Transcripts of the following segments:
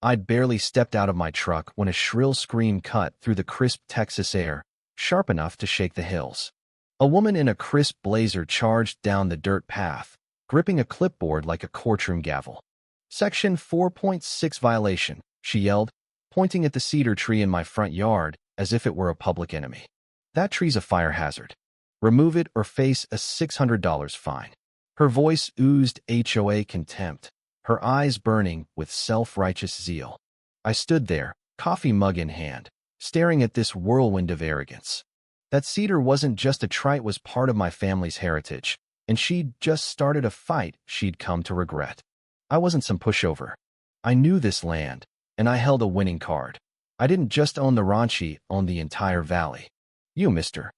I'd barely stepped out of my truck when a shrill scream cut through the crisp Texas air, sharp enough to shake the hills. A woman in a crisp blazer charged down the dirt path, gripping a clipboard like a courtroom gavel. "Section 4.6 violation," she yelled, pointing at the cedar tree in my front yard as if it were a public enemy. "That tree's a fire hazard. Remove it or face a $600 fine." Her voice oozed HOA contempt, her eyes burning with self-righteous zeal. I stood there, coffee mug in hand, staring at this whirlwind of arrogance. That cedar wasn't just a tree, it was part of my family's heritage, and she'd just started a fight she'd come to regret. I wasn't some pushover. I knew this land, and I held a winning card. I didn't just own the ranch, I owned the entire valley. "You, Mr.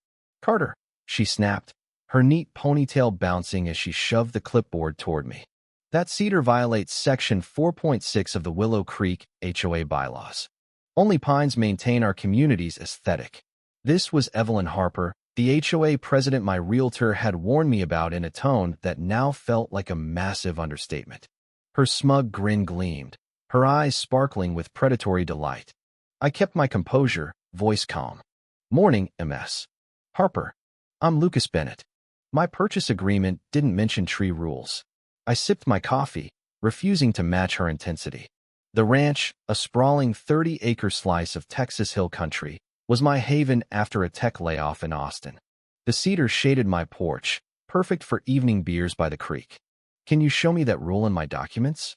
Carter," she snapped, her neat ponytail bouncing as she shoved the clipboard toward me. "That cedar violates Section 4.6 of the Willow Creek HOA bylaws. Only pines maintain our community's aesthetic." This was Evelyn Harper, the HOA president my realtor had warned me about, in a tone that now felt like a massive understatement. Her smug grin gleamed, her eyes sparkling with predatory delight. I kept my composure, voice calm. "Morning, Ms. Harper. I'm Lucas Bennett. My purchase agreement didn't mention tree rules." I sipped my coffee, refusing to match her intensity. The ranch, a sprawling 30-acre slice of Texas hill country, was my haven after a tech layoff in Austin. The cedar shaded my porch, perfect for evening beers by the creek. "Can you show me that rule in my documents?"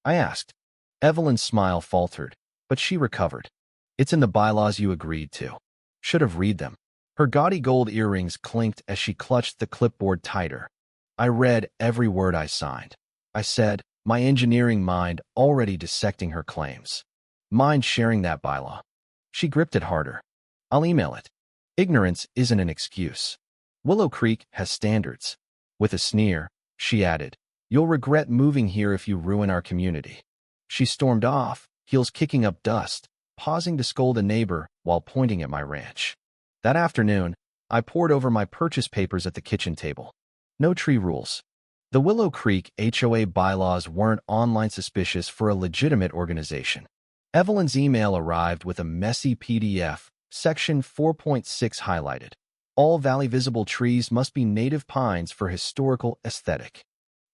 I asked. Evelyn's smile faltered, but she recovered. "It's in the bylaws you agreed to. Should have read them." Her gaudy gold earrings clinked as she clutched the clipboard tighter. I read every word I signed. I said, my engineering mind already dissecting her claims. "Mind sharing that bylaw?" She gripped it harder. "I'll email it. Ignorance isn't an excuse. Willow Creek has standards." With a sneer, she added, "You'll regret moving here if you ruin our community." She stormed off, heels kicking up dust, pausing to scold a neighbor while pointing at my ranch. That afternoon, I pored over my purchase papers at the kitchen table. No tree rules. The Willow Creek HOA bylaws weren't online suspicious for a legitimate organization. Evelyn's email arrived with a messy PDF, Section 4.6 highlighted. All valley-visible trees must be native pines for historical aesthetic.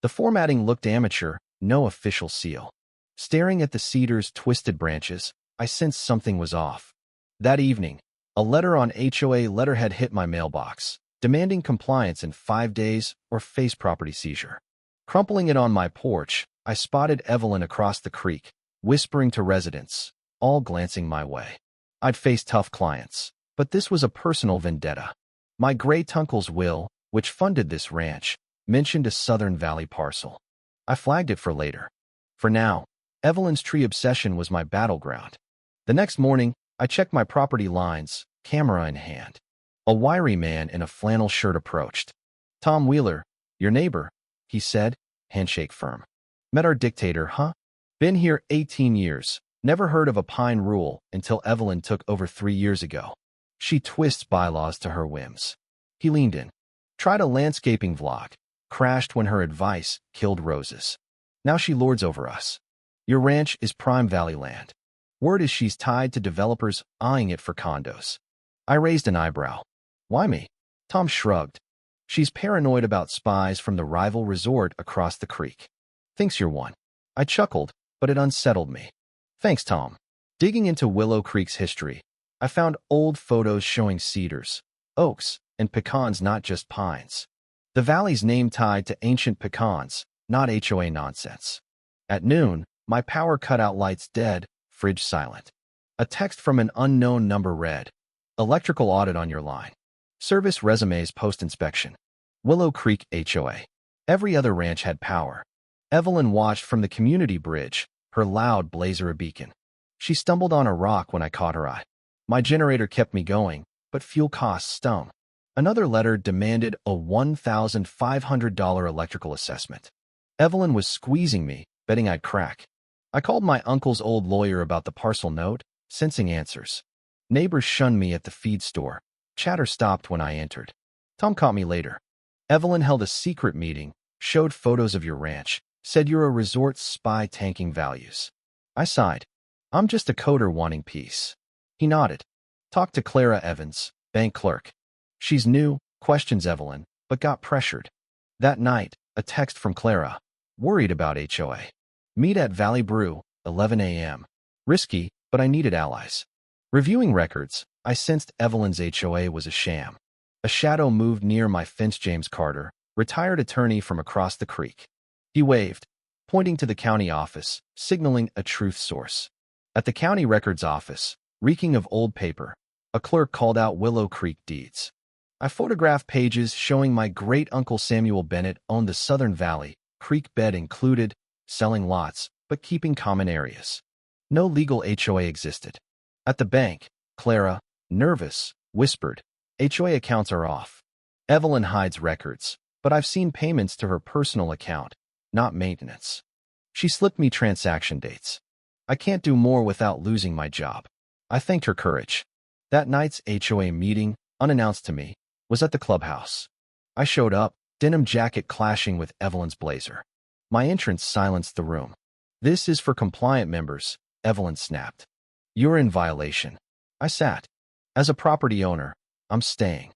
The formatting looked amateur, no official seal. Staring at the cedar's twisted branches, I sensed something was off. That evening, a letter on HOA letterhead hit my mailbox, demanding compliance in 5 days or face property seizure. Crumpling it on my porch, I spotted Evelyn across the creek, whispering to residents, all glancing my way. I'd faced tough clients, but this was a personal vendetta. My great-uncle's will, which funded this ranch, mentioned a Southern Valley parcel. I flagged it for later. For now, Evelyn's tree obsession was my battleground. The next morning, I checked my property lines, camera in hand. A wiry man in a flannel shirt approached. "Tom Wheeler, your neighbor," he said, handshake firm. "Met our dictator, huh? Been here 18 years. Never heard of a pine rule until Evelyn took over 3 years ago. She twists bylaws to her whims." He leaned in. "Tried a landscaping vlog. Crashed when her advice killed roses. Now she lords over us. Your ranch is prime valley land. Word is she's tied to developers eyeing it for condos." I raised an eyebrow. "Why me?" Tom shrugged. "She's paranoid about spies from the rival resort across the creek. Thinks you're one." I chuckled, but it unsettled me. "Thanks, Tom." Digging into Willow Creek's history, I found old photos showing cedars, oaks, and pecans, not just pines. The valley's name tied to ancient pecans, not HOA nonsense. At noon, my power cut out, lights dead, fridge silent. A text from an unknown number read, "Electrical audit on your line. Service resumes post-inspection. Willow Creek HOA." Every other ranch had power. Evelyn watched from the community bridge, her loud blazer a beacon. She stumbled on a rock when I caught her eye. My generator kept me going, but fuel costs stung. Another letter demanded a $1,500 electrical assessment. Evelyn was squeezing me, betting I'd crack. I called my uncle's old lawyer about the parcel note, sensing answers. Neighbors shunned me at the feed store. Chatter stopped when I entered. Tom caught me later. "Evelyn held a secret meeting, showed photos of your ranch, said you're a resort spy tanking values." I sighed. I'm just a coder wanting peace. He nodded. Talk to Clara Evans, bank clerk. She's new, questions Evelyn, but got pressured. That night, a text from Clara. Worried about HOA. Meet at Valley Brew, 11 a.m. Risky, but I needed allies. Reviewing records, I sensed Evelyn's HOA was a sham. A shadow moved near my fence. James Carter, retired attorney from across the creek. He waved, pointing to the county office, signaling a truth source. At the county records office, reeking of old paper, a clerk called out Willow Creek deeds. I photographed pages showing my great-uncle Samuel Bennett owned the Southern Valley, creek bed included, selling lots, but keeping common areas. No legal HOA existed. At the bank, Clara, nervous, whispered, HOA accounts are off. Evelyn hides records, but I've seen payments to her personal account, not maintenance. She slipped me transaction dates. I can't do more without losing my job. I thanked her courage. That night's HOA meeting, unannounced to me, was at the clubhouse. I showed up, denim jacket clashing with Evelyn's blazer. My entrance silenced the room. This is for compliant members, Evelyn snapped. You're in violation. I sat. As a property owner, I'm staying.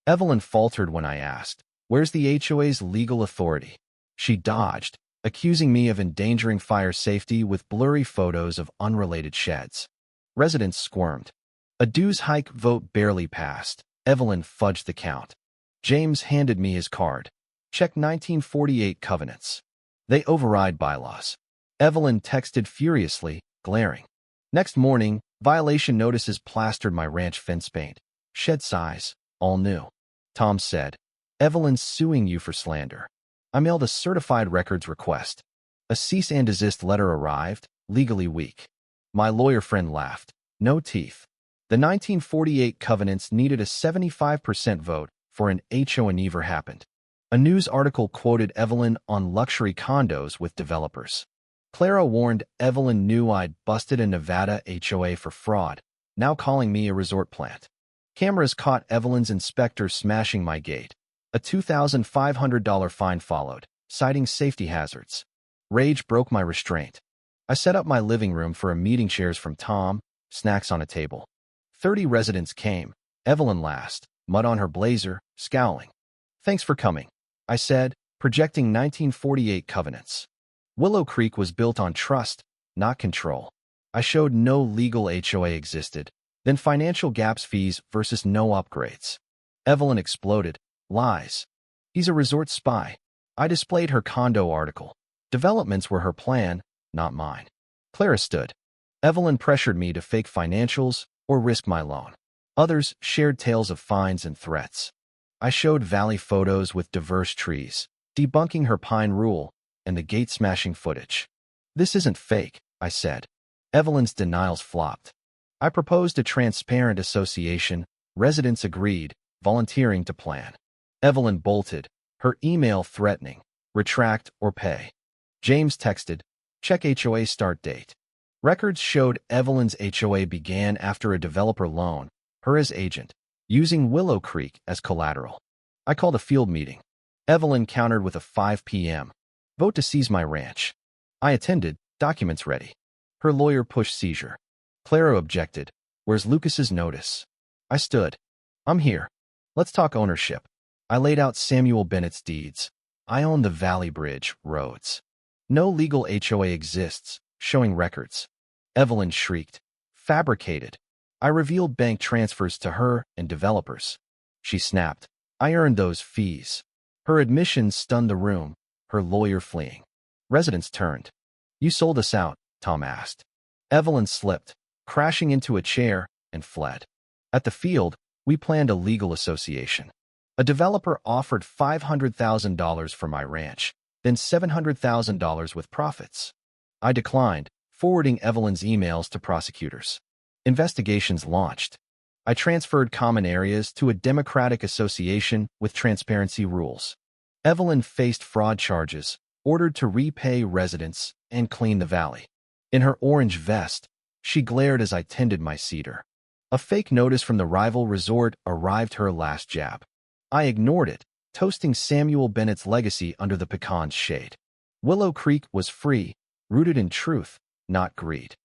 Evelyn faltered when I asked, where's the HOA's legal authority? She dodged, accusing me of endangering fire safety with blurry photos of unrelated sheds. Residents squirmed. A dues hike vote barely passed. Evelyn fudged the count. James handed me his card. Check 1948 covenants. They override bylaws. Evelyn texted furiously, glaring. Next morning, violation notices plastered my ranch fence paint. Shed size, all new. Tom said, Evelyn's suing you for slander. I mailed a certified records request. A cease and desist letter arrived, legally weak. My lawyer friend laughed. No teeth. The 1948 covenants needed a 75% vote for an HOA. Never happened. A news article quoted Evelyn on luxury condos with developers. Clara warned Evelyn knew I'd busted a Nevada HOA for fraud, now calling me a resort plant. Cameras caught Evelyn's inspector smashing my gate. A $2,500 fine followed, citing safety hazards. Rage broke my restraint. I set up my living room for a meeting. Chairs from Tom, snacks on a table. 30 residents came. Evelyn last, mud on her blazer, scowling. Thanks for coming, I said, projecting 1948 covenants. Willow Creek was built on trust, not control. I showed no legal HOA existed, then financial gaps, fees versus no upgrades. Evelyn exploded. Lies. He's a resort spy. I displayed her condo article. Developments were her plan, not mine. Clara stood. Evelyn pressured me to fake financials or risk my loan. Others shared tales of fines and threats. I showed valley photos with diverse trees, debunking her pine rule, and the gate-smashing footage. This isn't fake, I said. Evelyn's denials flopped. I proposed a transparent association. Residents agreed, volunteering to plan. Evelyn bolted, her email threatening, retract or pay. James texted, check HOA start date. Records showed Evelyn's HOA began after a developer loan, her as agent, using Willow Creek as collateral. I called a field meeting. Evelyn countered with a 5 p.m. Vote to seize my ranch. I attended, documents ready. Her lawyer pushed seizure. Clara objected. Where's Lucas's notice? I stood. I'm here. Let's talk ownership. I laid out Samuel Bennett's deeds. I own the Valley Bridge, roads. No legal HOA exists, showing records. Evelyn shrieked. Fabricated. I revealed bank transfers to her and developers. She snapped. I earned those fees. Her admissions stunned the room, her lawyer fleeing. Residents turned. You sold us out, Tom asked. Evelyn slipped, crashing into a chair, and fled. At the field, we planned a legal association. A developer offered $500,000 for my ranch, then $700,000 with profits. I declined, forwarding Evelyn's emails to prosecutors. Investigations launched. I transferred common areas to a democratic association with transparency rules. Evelyn faced fraud charges, ordered to repay residents and clean the valley. In her orange vest, she glared as I tended my cedar. A fake notice from the rival resort arrived, her last jab. I ignored it, toasting Samuel Bennett's legacy under the pecan's shade. Willow Creek was free, rooted in truth, not greed.